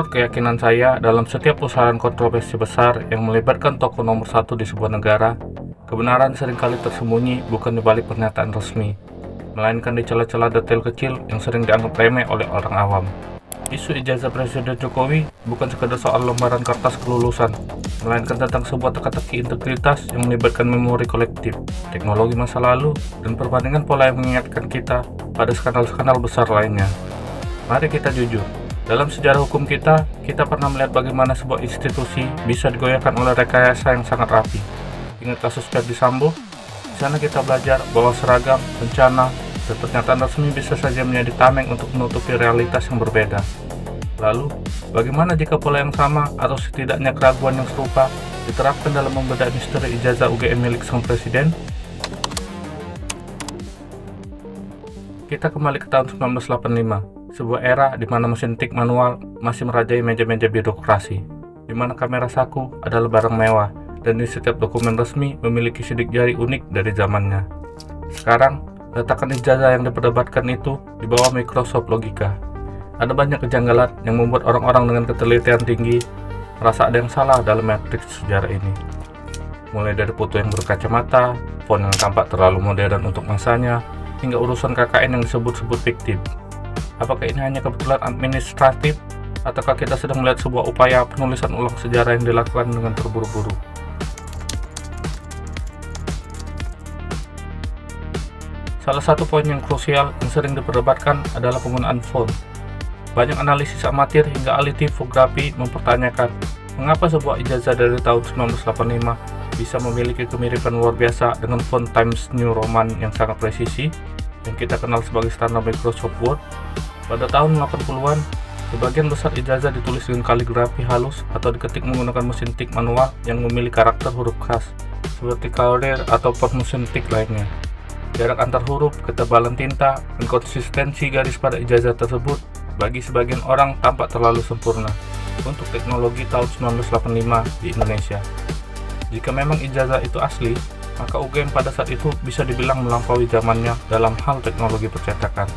Menurut keyakinan saya, dalam setiap pusaran kontroversi besar yang melibatkan tokoh nomor satu di sebuah negara, kebenaran seringkali tersembunyi bukan di balik pernyataan resmi, melainkan di celah-celah detail kecil yang sering dianggap remeh oleh orang awam. Isu ijazah Presiden Jokowi bukan sekedar soal lembaran kertas kelulusan, melainkan tentang sebuah teka-teki integritas yang melibatkan memori kolektif, teknologi masa lalu, dan perbandingan pola yang mengingatkan kita pada skandal-skandal besar lainnya. Mari kita jujur, dalam sejarah hukum kita pernah melihat bagaimana sebuah institusi bisa digoyahkan oleh rekayasa yang sangat rapi. Ingat kasus Ferdy Sambo? Di sana kita belajar bahwa seragam, bencana, dan pernyataan resmi bisa saja menjadi tameng untuk menutupi realitas yang berbeda. Lalu, bagaimana jika pola yang sama atau setidaknya keraguan yang serupa diterapkan dalam membedah misteri ijazah UGM milik sang presiden? Kita kembali ke tahun 1985, sebuah era di mana mesin tik manual masih merajai meja-meja birokrasi, di mana kamera saku adalah barang mewah, dan di setiap dokumen resmi memiliki sidik jari unik dari zamannya. Sekarang, letakkan ijazah yang diperdebatkan itu di bawah Microsoft Logika. Ada banyak kejanggalan yang membuat orang-orang dengan ketelitian tinggi merasa ada yang salah dalam matriks sejarah ini. Mulai dari foto yang berkacamata, font yang tampak terlalu modern untuk masanya, hingga urusan KKN yang disebut-sebut fiktif. Apakah ini hanya kebetulan administratif, ataukah kita sedang melihat sebuah upaya penulisan ulang sejarah yang dilakukan dengan terburu-buru? Salah satu poin yang krusial yang sering diperdebatkan adalah penggunaan font. Banyak analisis amatir hingga ahli tipografi mempertanyakan mengapa sebuah ijazah dari tahun 1985 bisa memiliki kemiripan luar biasa dengan font Times New Roman yang sangat presisi yang kita kenal sebagai standar Microsoft Word. Pada tahun 80-an, sebagian besar ijazah ditulis dengan kaligrafi halus atau diketik menggunakan mesin tik manual yang memiliki karakter huruf khas, seperti Courier atau font mesin tik lainnya. Jarak antar huruf, ketebalan tinta, dan konsistensi garis pada ijazah tersebut bagi sebagian orang tampak terlalu sempurna untuk teknologi tahun 1985 di Indonesia. Jika memang ijazah itu asli, maka UGM pada saat itu bisa dibilang melampaui zamannya dalam hal teknologi percetakan.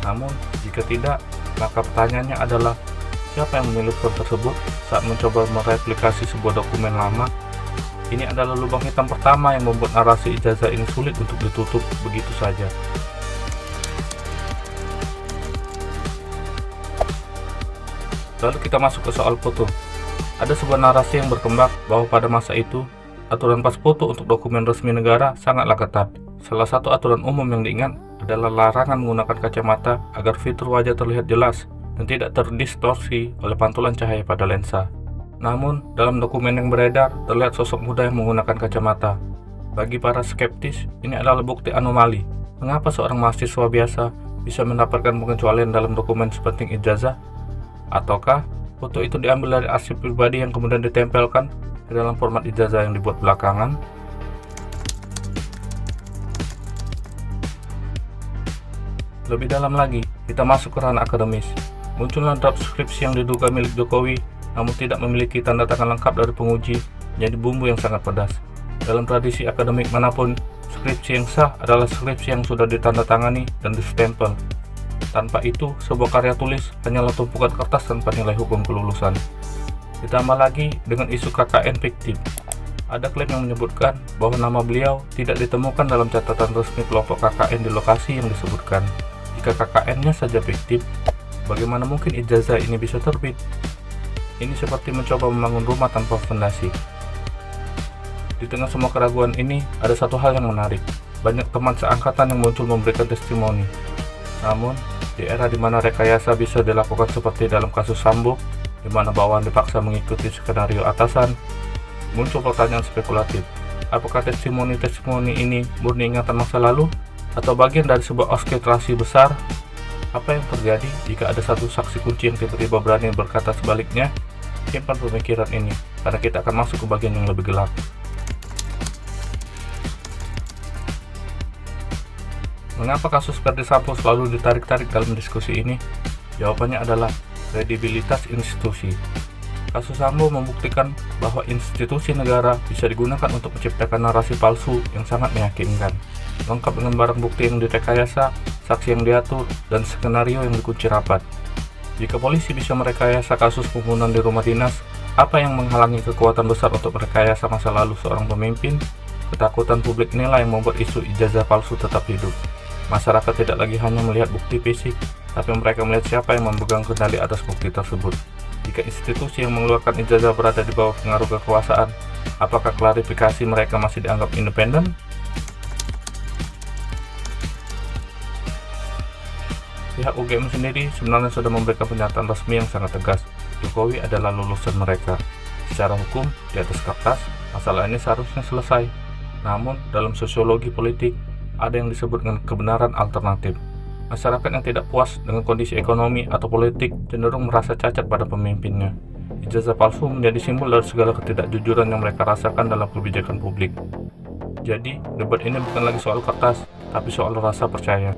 Namun, jika tidak, maka pertanyaannya adalah siapa yang memilih font tersebut saat mencoba mereplikasi sebuah dokumen lama? Ini adalah lubang hitam pertama yang membuat narasi ijazah ini sulit untuk ditutup begitu saja. Lalu kita masuk ke soal foto. Ada sebuah narasi yang berkembang bahwa pada masa itu, aturan pas foto untuk dokumen resmi negara sangatlah ketat. Salah satu aturan umum yang diingat adalah larangan menggunakan kacamata agar fitur wajah terlihat jelas dan tidak terdistorsi oleh pantulan cahaya pada lensa. Namun, dalam dokumen yang beredar, terlihat sosok muda yang menggunakan kacamata. Bagi para skeptis, ini adalah bukti anomali. Mengapa seorang mahasiswa biasa bisa mendapatkan pengecualian dalam dokumen sepenting ijazah? Ataukah foto itu diambil dari arsip pribadi yang kemudian ditempelkan ke dalam format ijazah yang dibuat belakangan? Lebih dalam lagi, kita masuk ke ranah akademis. Munculnya draft skripsi yang diduga milik Jokowi, namun tidak memiliki tanda tangan lengkap dari penguji, menjadi bumbu yang sangat pedas. Dalam tradisi akademik manapun, skripsi yang sah adalah skripsi yang sudah ditandatangani dan distempel. Tanpa itu, sebuah karya tulis hanyalah tumpukan kertas tanpa nilai hukum kelulusan. Ditambah lagi dengan isu KKN fiktif. Ada klaim yang menyebutkan bahwa nama beliau tidak ditemukan dalam catatan resmi kelompok KKN di lokasi yang disebutkan. Jika KKN-nya saja fiktif, bagaimana mungkin ijazah ini bisa terbit? Ini seperti mencoba membangun rumah tanpa fondasi. Di tengah semua keraguan ini, ada satu hal yang menarik. Banyak teman seangkatan yang muncul memberikan testimoni. Namun, di era di mana rekayasa bisa dilakukan seperti dalam kasus Sambo, di mana bawahan dipaksa mengikuti skenario atasan, muncul pertanyaan spekulatif. Apakah testimoni-testimoni ini murni ingatan masa lalu, atau bagian dari sebuah orkestrasi besar? Apa yang terjadi jika ada satu saksi kunci yang tiba-tiba berani berkata sebaliknya? Simpan pemikiran ini, karena kita akan masuk ke bagian yang lebih gelap. Mengapa kasus Ferdy Sambo selalu ditarik-tarik dalam diskusi ini? Jawabannya adalah kredibilitas institusi. Kasus Sambo membuktikan bahwa institusi negara bisa digunakan untuk menciptakan narasi palsu yang sangat meyakinkan, lengkap dengan barang bukti yang direkayasa, saksi yang diatur, dan skenario yang dikunci rapat. Jika polisi bisa merekayasa kasus pembunuhan di rumah dinas, apa yang menghalangi kekuatan besar untuk merekayasa masa lalu seorang pemimpin? Ketakutan publik inilah yang membuat isu ijazah palsu tetap hidup. Masyarakat tidak lagi hanya melihat bukti fisik, tapi mereka melihat siapa yang memegang kendali atas bukti tersebut. Jika institusi yang mengeluarkan ijazah berada di bawah pengaruh kekuasaan, apakah klarifikasi mereka masih dianggap independen? Pihak UGM sendiri sebenarnya sudah memberikan pernyataan resmi yang sangat tegas. Jokowi adalah lulusan mereka. Secara hukum, di atas kertas, masalah ini seharusnya selesai. Namun, dalam sosiologi politik, ada yang disebut dengan kebenaran alternatif. Masyarakat yang tidak puas dengan kondisi ekonomi atau politik cenderung merasa cacat pada pemimpinnya. Ijazah palsu menjadi simbol dari segala ketidakjujuran yang mereka rasakan dalam kebijakan publik. Jadi, debat ini bukan lagi soal kertas, tapi soal rasa percaya.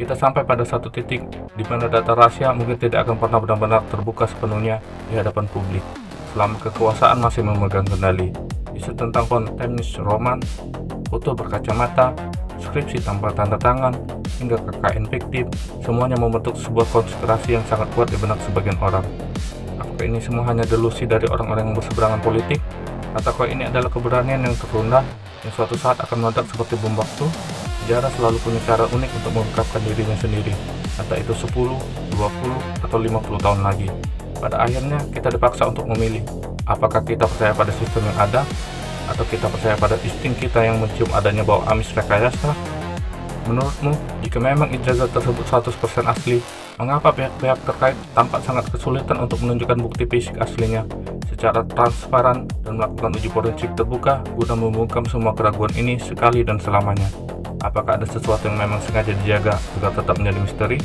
Kita sampai pada satu titik di mana data rahasia mungkin tidak akan pernah benar-benar terbuka sepenuhnya di hadapan publik selama kekuasaan masih memegang kendali. Isu tentang konten roman, foto berkacamata, skripsi tanpa tanda tangan, hingga KKN fiktif, semuanya membentuk sebuah konspirasi yang sangat kuat di benak sebagian orang. Apakah ini semua hanya delusi dari orang-orang yang berseberangan politik? Ataukah ini adalah keberanian yang tertunda yang suatu saat akan meledak seperti bom waktu? Sejarah selalu punya cara unik untuk mengungkapkan dirinya sendiri, entah itu 10, 20, atau 50 tahun lagi. Pada akhirnya, kita dipaksa untuk memilih, apakah kita percaya pada sistem yang ada, atau kita percaya pada insting kita yang mencium adanya bau amis rekayasa. Menurutmu, jika memang ijazah tersebut 100% asli, mengapa pihak-pihak terkait tampak sangat kesulitan untuk menunjukkan bukti fisik aslinya secara transparan dan melakukan uji forensik terbuka guna membungkam semua keraguan ini sekali dan selamanya? Apakah ada sesuatu yang memang sengaja dijaga agar tetap menjadi misteri?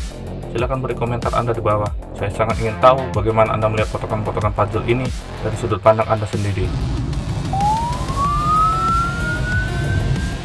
Silahkan beri komentar Anda di bawah. Saya sangat ingin tahu bagaimana Anda melihat potongan-potongan puzzle ini dari sudut pandang Anda sendiri.